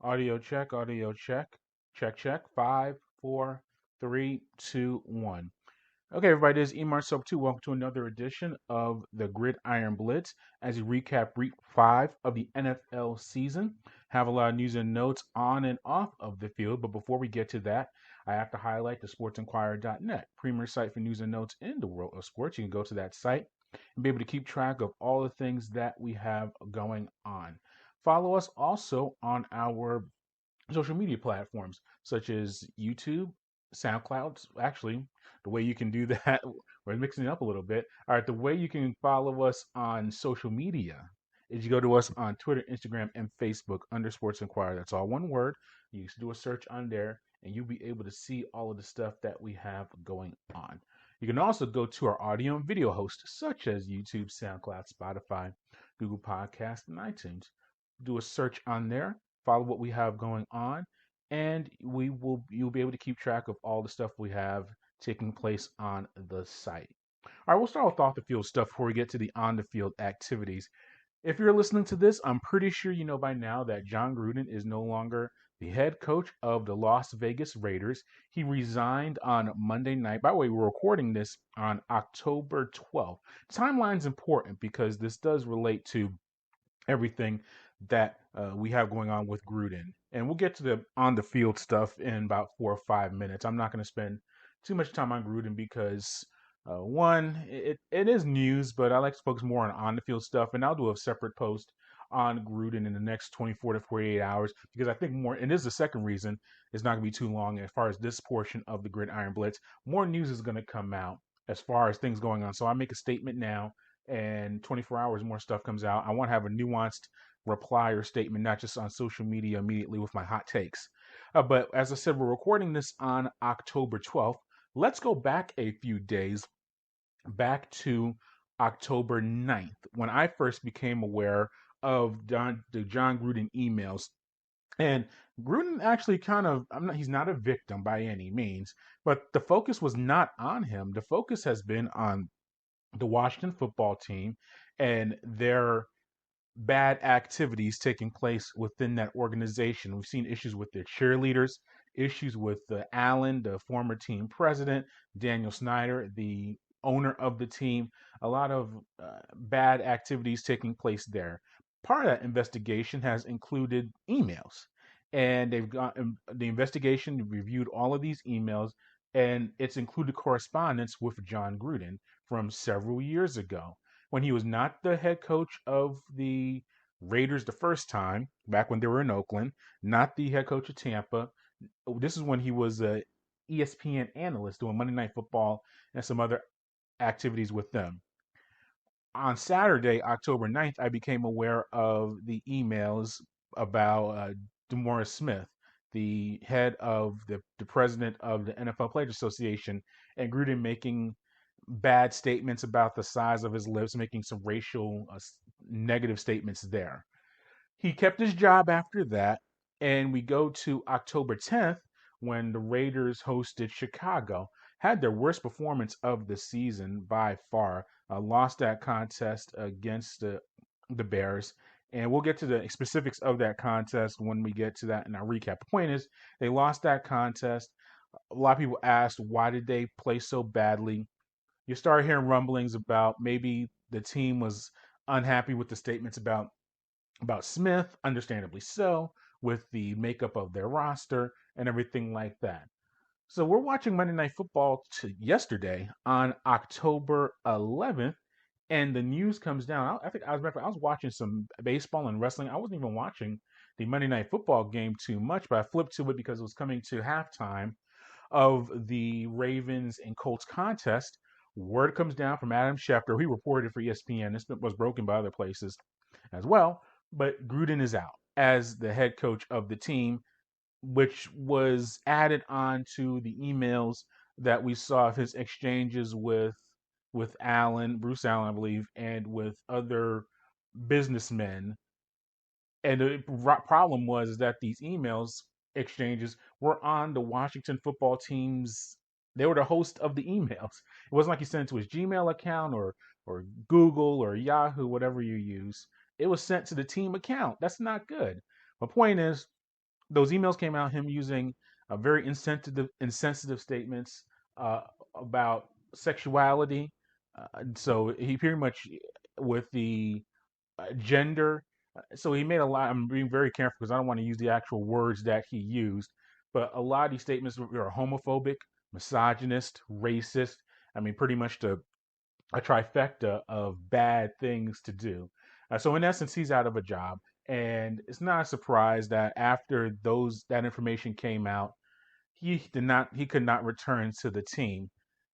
Audio check, audio check. Check, check. Five, four, three, two, one. Okay, everybody, this is Emar Soap 2. Welcome to another edition of the Gridiron Blitz as we recap week 5 of the NFL season. Have a lot of news and notes on and off of the field, but before we get to that, I have to highlight the sportsinquirer.net, premier site for news and notes in the world of sports. You can go to that site and be able to keep track of all the things that we have going on. Follow us also on our social media platforms such as YouTube, SoundCloud. Actually, the way you can do that, we're mixing it up a little bit. All right, the way you can follow us on social media is you go to us on Twitter, Instagram, and Facebook under Sports Inquirer. That's all one word. You just do a search on there, and you'll be able to see all of the stuff that we have going on. You can also go to our audio and video hosts such as YouTube, SoundCloud, Spotify, Google Podcasts, and iTunes. Do a search on there, follow what we have going on, and you'll be able to keep track of all the stuff we have taking place on the site. All right, we'll start with off the field stuff before we get to the on the field activities. If you're listening to this, I'm pretty sure you know by now that Jon Gruden is no longer the head coach of the Las Vegas Raiders. He resigned on Monday night. By the way, we're recording this on October 12th. Timeline's important because this does relate to everything that we have going on with Gruden. And we'll get to the on the field stuff in about 4 or 5 minutes. I'm not going to spend too much time on Gruden because one, it is news, but I like to focus more on the field stuff. And I'll do a separate post on Gruden in the next 24 to 48 hours because I think more, and this is the second reason it's not going to be too long as far as this portion of the Gridiron Blitz. More news is going to come out as far as things going on. So I make a statement now and 24 hours more stuff comes out. I want to have a nuanced reply or statement, not just on social media immediately with my hot takes. But as I said, we're recording this on October 12th. Let's go back a few days, back to October 9th, when I first became aware of the Jon Gruden emails. And Gruden actually he's not a victim by any means, but the focus was not on him. The focus has been on the Washington football team and their bad activities taking place within that organization. We've seen issues with their cheerleaders, issues with Allen, the former team president, Daniel Snyder, the owner of the team, a lot of bad activities taking place there. Part of that investigation has included emails. And they've got the investigation reviewed all of these emails, and it's included correspondence with Jon Gruden from several years ago when he was not the head coach of the Raiders the first time, back when they were in Oakland, not the head coach of Tampa. This is when he was a ESPN analyst doing Monday Night Football and some other activities with them. On Saturday, October 9th, I became aware of the emails about DeMaurice Smith, the head of the president of the NFL Players Association, and Gruden making bad statements about the size of his lips, making some racial negative statements there. He kept his job after that, and we go to October 10th when the Raiders hosted Chicago, had their worst performance of the season by far, lost that contest against the Bears. And we'll get to the specifics of that contest when we get to that in our recap. The point is, they lost that contest. A lot of people asked, why did they play so badly? You start hearing rumblings about maybe the team was unhappy with the statements about Smith, understandably so, with the makeup of their roster and everything like that. So we're watching Monday Night Football yesterday on October 11th, and the news comes down. I was watching some baseball and wrestling. I wasn't even watching the Monday Night Football game too much, but I flipped to it because it was coming to halftime of the Ravens and Colts contest. Word comes down from Adam Schefter. He reported for ESPN. This was broken by other places as well. But Gruden is out as the head coach of the team, which was added on to the emails that we saw of his exchanges with Allen, Bruce Allen, I believe, and with other businessmen. And the problem was that these emails exchanges were on the Washington football team's. They were the host of the emails. It wasn't like he sent it to his Gmail account or Google or Yahoo, whatever you use. It was sent to the team account. That's not good. My point is, those emails came out him using very insensitive statements uh, about sexuality. So he pretty much with the gender. So he made a lot. I'm being very careful because I don't want to use the actual words that he used, but a lot of these statements were homophobic, misogynist, racist. I mean, pretty much a trifecta of bad things to do. So in essence, he's out of a job, and it's not a surprise that after that information came out, he could not return to the team.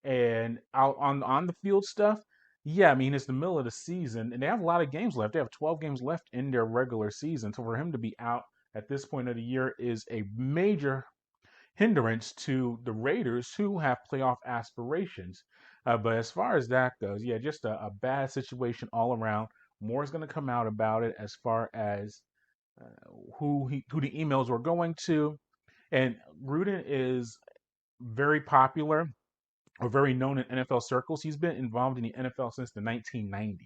And out on the field stuff, yeah, I mean it's the middle of the season, and they have a lot of games left. They have 12 games left in their regular season, so for him to be out at this point of the year is a major hindrance to the Raiders, who have playoff aspirations. But as far as that goes, yeah, just a bad situation all around. More is going to come out about it as far as who the emails were going to. And Gruden is very popular or very known in NFL circles. He's been involved in the NFL since the 1990s,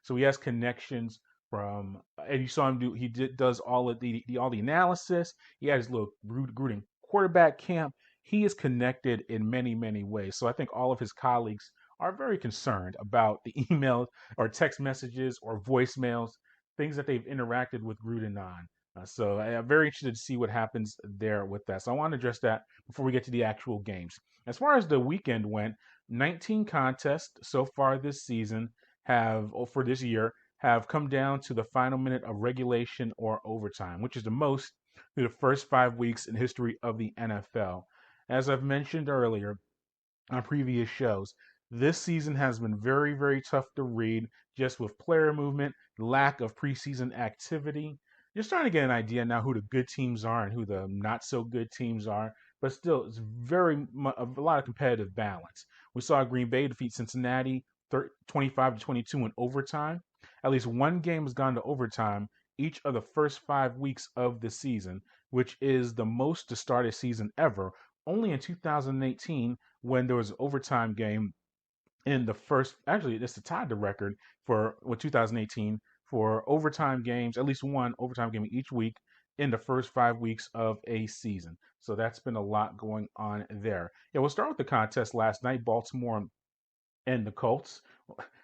so he has connections from. And you saw him do. Does all of all the analysis. He has his little Gruden quarterback camp. He is connected in many ways. So I think all of his colleagues are very concerned about the emails or text messages or voicemails, things that they've interacted with Gruden on. So I'm very interested to see what happens there with that. So I want to address that before we get to the actual games. As far as the weekend went, 19 contests so far this season for this year, have come down to the final minute of regulation or overtime, which is the most through the first 5 weeks in history of the NFL. As I've mentioned earlier on previous shows, this season has been very tough to read, just with player movement, lack of preseason activity. You're starting to get an idea now who the good teams are and who the not so good teams are, but still, it's a lot of competitive balance. We saw Green Bay defeat Cincinnati 25-22 in overtime. At least one game has gone to overtime each of the first 5 weeks of the season, which is the most to start a season ever. Only in 2018, when there was an overtime game in the first, actually, this tied the record for 2018 for overtime games, at least one overtime game each week in the first 5 weeks of a season. So that's been a lot going on there. Yeah, we'll start with the contest last night. Baltimore and the Colts.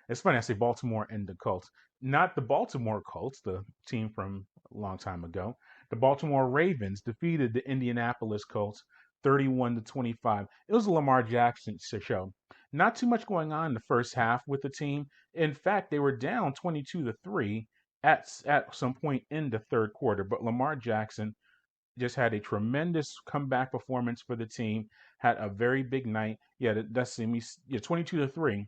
It's funny I say Baltimore and the Colts, not the Baltimore Colts, the team from a long time ago. The Baltimore Ravens defeated the Indianapolis Colts 31-25. It was a Lamar Jackson show. Not too much going on in the first half with the team. In fact, they were down 22-3 at some point in the third quarter, but Lamar Jackson just had a tremendous comeback performance for the team. Had a very big night. Yeah, that's 22-3.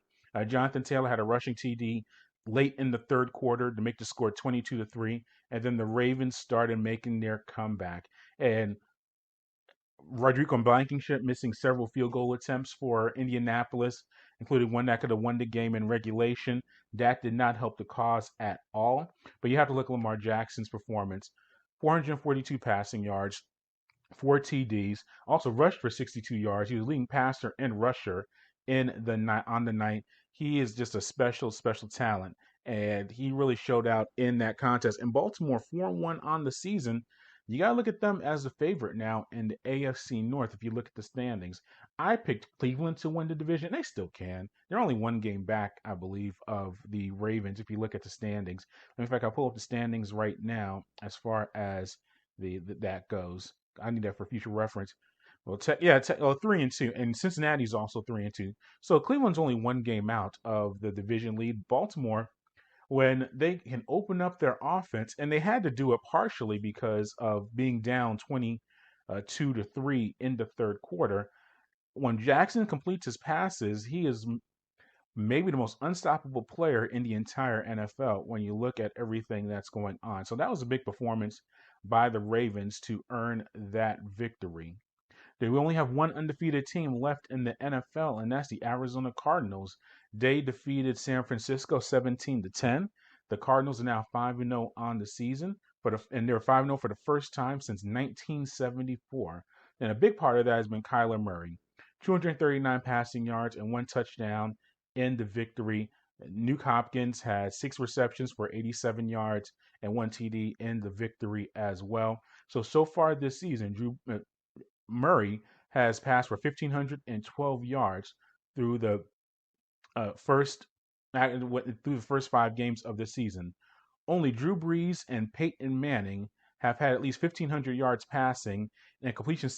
Jonathan Taylor had a rushing TD late in the third quarter to make the score 22-3, and then the Ravens started making their comeback. And Rodrigo Blankenship missing several field goal attempts for Indianapolis, including one that could have won the game in regulation. That did not help the cause at all. But you have to look at Lamar Jackson's performance. 442 passing yards, 4 TDs, also rushed for 62 yards. He was leading passer and rusher in the night on the night. He is just a special talent, and he really showed out in that contest. And Baltimore 4-1 on the season. You got to look at them as the favorite now in the AFC North. If you look at the standings, I picked Cleveland to win the division. They still can. They're only one game back, I believe, of the Ravens. If you look at the standings, in fact, I'll pull up the standings right now as far as that goes. I need that for future reference. Well, 3-2, and Cincinnati's also 3-2. So Cleveland's only one game out of the division lead. Baltimore, when they can open up their offense, and they had to do it partially because of being down 22-3 in the third quarter. When Jackson completes his passes, he is maybe the most unstoppable player in the entire NFL when you look at everything that's going on. So that was a big performance by the Ravens to earn that victory. They only have one undefeated team left in the NFL, and that's the Arizona Cardinals. They defeated San Francisco 17-10. The Cardinals are now 5-0 on the season, and they're 5-0 for the first time since 1974. And a big part of that has been Kyler Murray. 239 passing yards and one touchdown in the victory. Nuke Hopkins had 6 receptions for 87 yards and 1 TD in the victory as well. So far this season, Drew Murray has passed for 1,512 yards through the first through the first 5 games of the season. Only Drew Brees and Peyton Manning have had at least 1,500 yards passing and a completion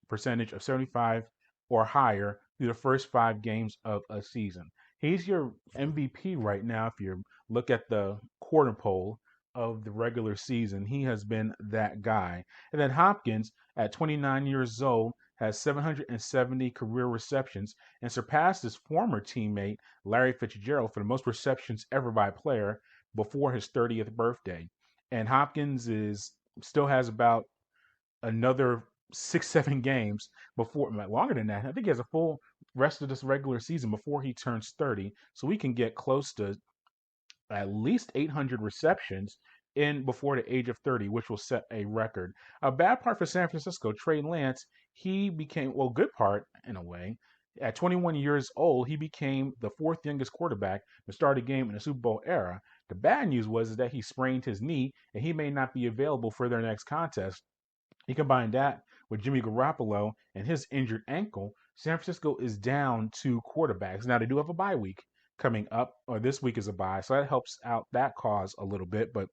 percentage of 75 or higher through the first 5 games of a season. He's your MVP right now. If you look at the quarter poll of the regular season, he has been that guy. And then Hopkins, at 29 years old, has 770 career receptions and surpassed his former teammate Larry Fitzgerald for the most receptions ever by a player before his 30th birthday. And Hopkins is still has about another 6, 7 games before, longer than that. I think he has a full rest of this regular season before he turns 30. So we can get close to at least 800 receptions in before the age of 30, which will set a record. A bad part for San Francisco, Trey Lance, he became, well, good part in a way. At 21 years old, he became the fourth youngest quarterback to start a game in the Super Bowl era. The bad news was that he sprained his knee and he may not be available for their next contest. You combine that with Jimmy Garoppolo and his injured ankle, San Francisco is down 2 quarterbacks. Now, they do have a bye week coming up, or this week is a bye, so that helps out that cause a little bit, but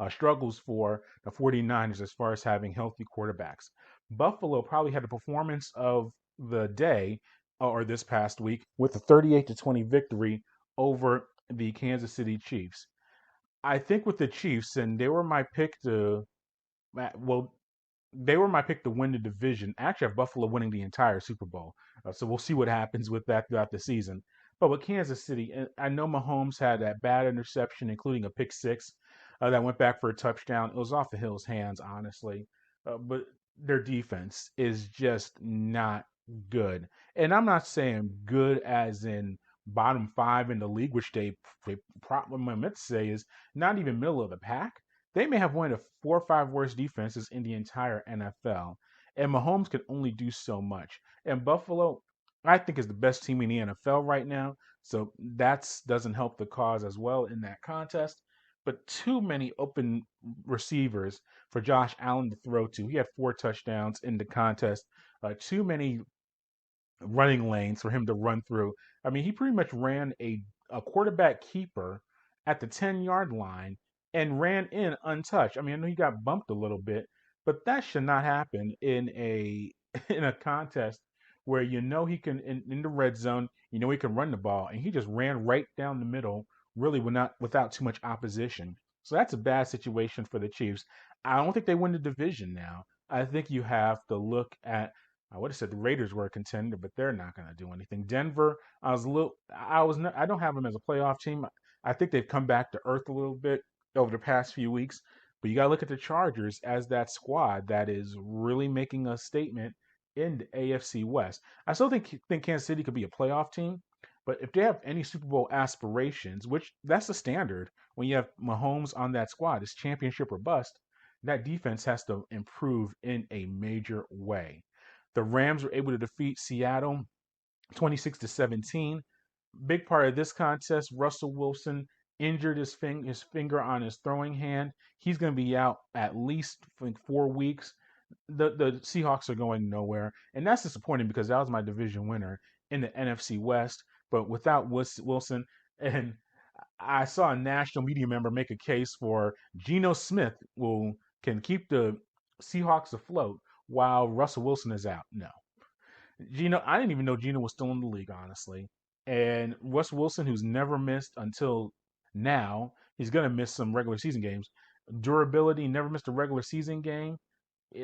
struggles for the 49ers as far as having healthy quarterbacks. Buffalo probably had the performance of the day or this past week with a 38-20 victory over the Kansas City Chiefs. I think with the Chiefs, and well, they were my pick to win the division. Actually, I have Buffalo winning the entire Super Bowl. So we'll see what happens with that throughout the season. But with Kansas City, I know Mahomes had that bad interception, including a pick six that went back for a touchdown. It was off the Hill's hands, honestly. But their defense is just not good. And I'm not saying good as in bottom five in the league, which they probably meant to say is not even middle of the pack. They may have one of the 4 or 5 worst defenses in the entire NFL. And Mahomes can only do so much. And Buffalo, I think, is the best team in the NFL right now. So that doesn't help the cause as well in that contest. But too many open receivers for Josh Allen to throw to. He had 4 touchdowns in the contest. Too many running lanes for him to run through. I mean, he pretty much ran a quarterback keeper at the 10-yard line and ran in untouched. I mean, I know he got bumped a little bit, but that should not happen in a in a contest where you know he can in the red zone, you know he can run the ball, and he just ran right down the middle, really without too much opposition. So that's a bad situation for the Chiefs. I don't think they win the division now. I think you have to look at I would have said the Raiders were a contender, but they're not going to do anything. Denver, I don't have them as a playoff team. I think they've come back to earth a little bit over the past few weeks. But you got to look at the Chargers as that squad that is really making a statement in the AFC West. I still think Kansas City could be a playoff team, but if they have any Super Bowl aspirations, which that's the standard when you have Mahomes on that squad, it's championship or bust. That defense has to improve in a major way. The Rams were able to defeat Seattle 26-17. Big part of this contest, Russell Wilson injured his finger on his throwing hand. He's going to be out at least 4 weeks. The Seahawks are going nowhere, and that's disappointing because that was my division winner in the NFC West. But without Wilson, and I saw a national media member make a case for Geno Smith can keep the Seahawks afloat while Russell Wilson is out. No, I didn't even know Geno was still in the league, honestly. And Russ Wilson, who's never missed until now, he's going to miss some regular season games. Durability, never missed a regular season game.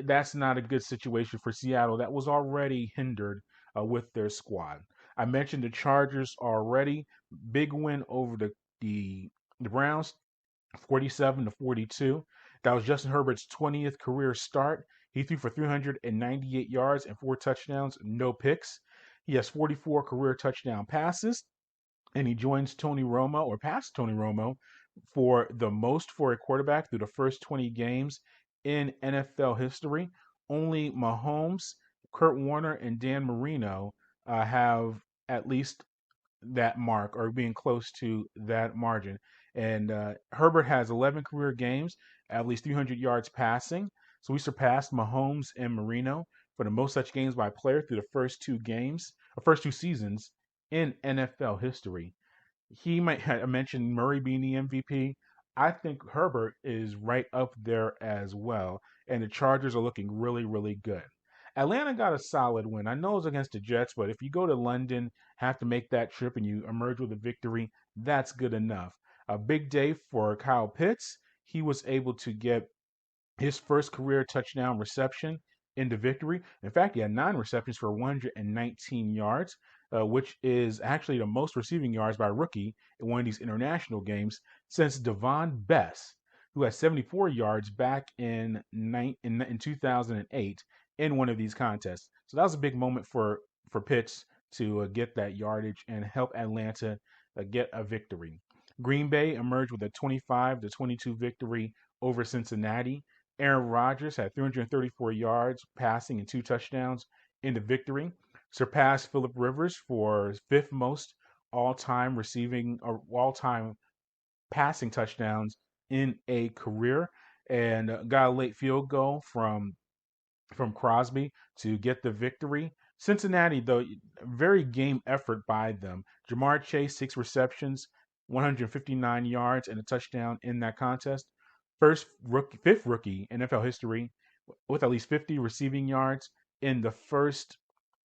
That's not a good situation for Seattle. That was already hindered with their squad. I mentioned the Chargers already. Big win over the Browns, 47-42. That was Justin Herbert's 20th career start. He threw for 398 yards and 4 touchdowns, no picks. He has 44 career touchdown passes, and he joins Tony Romo, or past Tony Romo, for the most for a quarterback through the first 20 games in NFL history. Only Mahomes, Kurt Warner, and Dan Marino have at least that mark or being close to that margin. And Herbert has 11 career games, at least 300 yards passing. So we surpassed Mahomes and Marino for the most such games by player through the first two seasons in NFL history. He might have mentioned Murray being the MVP. I think Herbert is right up there as well, and the Chargers are looking really, really good. Atlanta got a solid win. I know it's against the Jets, but if you go to London, have to make that trip, and you emerge with a victory, that's good enough. A big day for Kyle Pitts. He was able to get his first career touchdown reception in the victory. In fact, he had 9 receptions for 119 yards, which is actually the most receiving yards by a rookie in one of these international games since Devon Bess, who had 74 yards back in 2008 in one of these contests. So that was a big moment for Pitts to get that yardage and help Atlanta get a victory. Green Bay emerged with a 25-22 victory over Cincinnati. Aaron Rodgers had 334 yards passing and 2 touchdowns in the victory, surpassed Philip Rivers for fifth most all-time receiving or all-time passing touchdowns in a career, and got a late field goal from Crosby to get the victory. Cincinnati, though, very game effort by them. Jamar Chase, 6 receptions, 159 yards, and a touchdown in that contest. Fifth rookie NFL history with at least 50 receiving yards in the first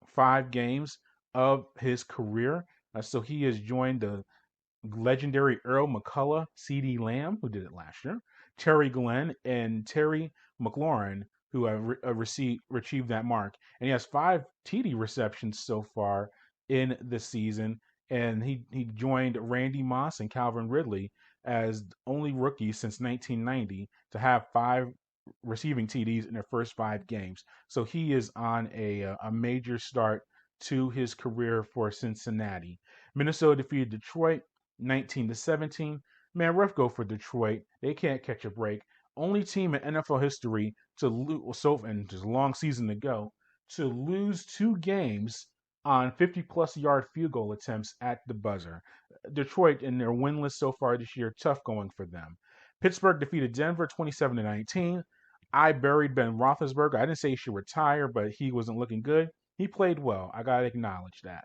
5 games of his career. So he has joined the legendary Earl McCullough, C.D. Lamb, who did it last year, Terry Glenn, and Terry McLaurin, who have achieved that mark. And he has 5 TD receptions so far in the season. And he joined Randy Moss and Calvin Ridley as only rookies since 1990 to have 5 receiving TDs in their first 5 games. So he is on a major start to his career for Cincinnati. Minnesota defeated Detroit 19-17. Man, rough go for Detroit. They can't catch a break. Only team in NFL history to lose, and just a long season to go, to lose 2 games on 50-plus yard field goal attempts at the buzzer. Detroit, in their winless so far this year, tough going for them. Pittsburgh defeated Denver 27-19. I buried Ben Roethlisberger. I didn't say he should retire, but he wasn't looking good. He played well. I gotta acknowledge that.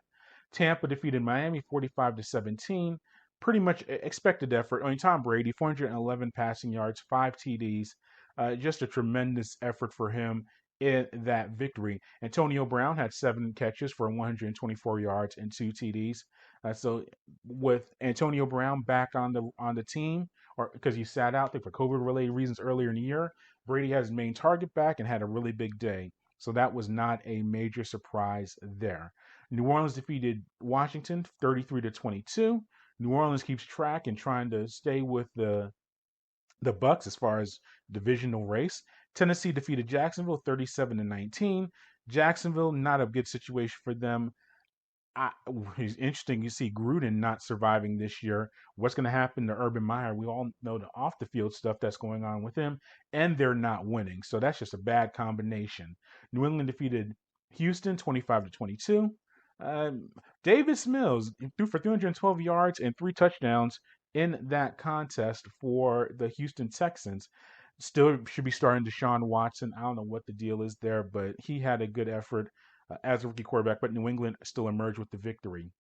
Tampa defeated Miami 45-17. Pretty much expected effort. I mean, Tom Brady, 411 passing yards, 5 TDs. Just a tremendous effort for him in that victory. Antonio Brown had 7 catches for 124 yards and 2 TDs. So with Antonio Brown back on the team, or because he sat out there for COVID-related reasons earlier in the year, Brady had his main target back and had a really big day. So that was not a major surprise there. New Orleans defeated Washington 33-22. New Orleans keeps track and trying to stay with the Bucks as far as divisional race. Tennessee defeated Jacksonville 37-19. Jacksonville, not a good situation for them. It's interesting you see Gruden not surviving this year. What's going to happen to Urban Meyer? We all know the off the field stuff that's going on with him, and they're not winning. So that's just a bad combination. New England defeated Houston 25-22. Davis Mills threw for 312 yards and 3 touchdowns in that contest for the Houston Texans. Still should be starting Deshaun Watson. I don't know what the deal is there, but he had a good effort as a rookie quarterback, but New England still emerged with the victory.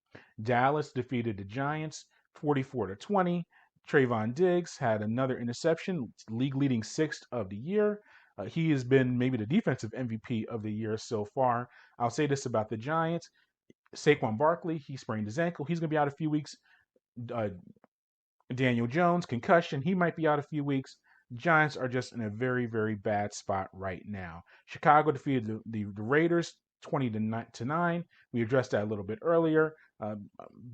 Dallas defeated the Giants 44-20. Trayvon Diggs had another interception, league leading 6th of the year. He has been maybe the defensive MVP of the year so far. I'll say this about the Giants. Saquon Barkley, he sprained his ankle. He's going to be out a few weeks. Daniel Jones, concussion. He might be out a few weeks. Giants are just in a very, very bad spot right now. Chicago defeated the Raiders 20-9. We addressed that a little bit earlier.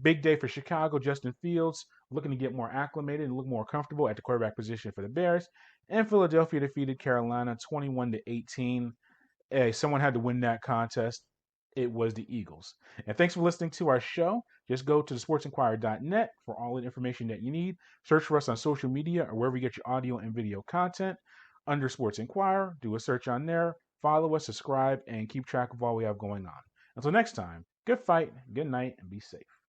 Big day for Chicago. Justin Fields looking to get more acclimated and look more comfortable at the quarterback position for the Bears. And Philadelphia defeated Carolina 21-18. Someone had to win that contest. It was the Eagles. And thanks for listening to our show. Just go to sportsinquirer.net for all the information that you need. Search for us on social media or wherever you get your audio and video content. Under Sports Inquirer, do a search on there. Follow us, subscribe, and keep track of all we have going on. Until next time, good fight, good night, and be safe.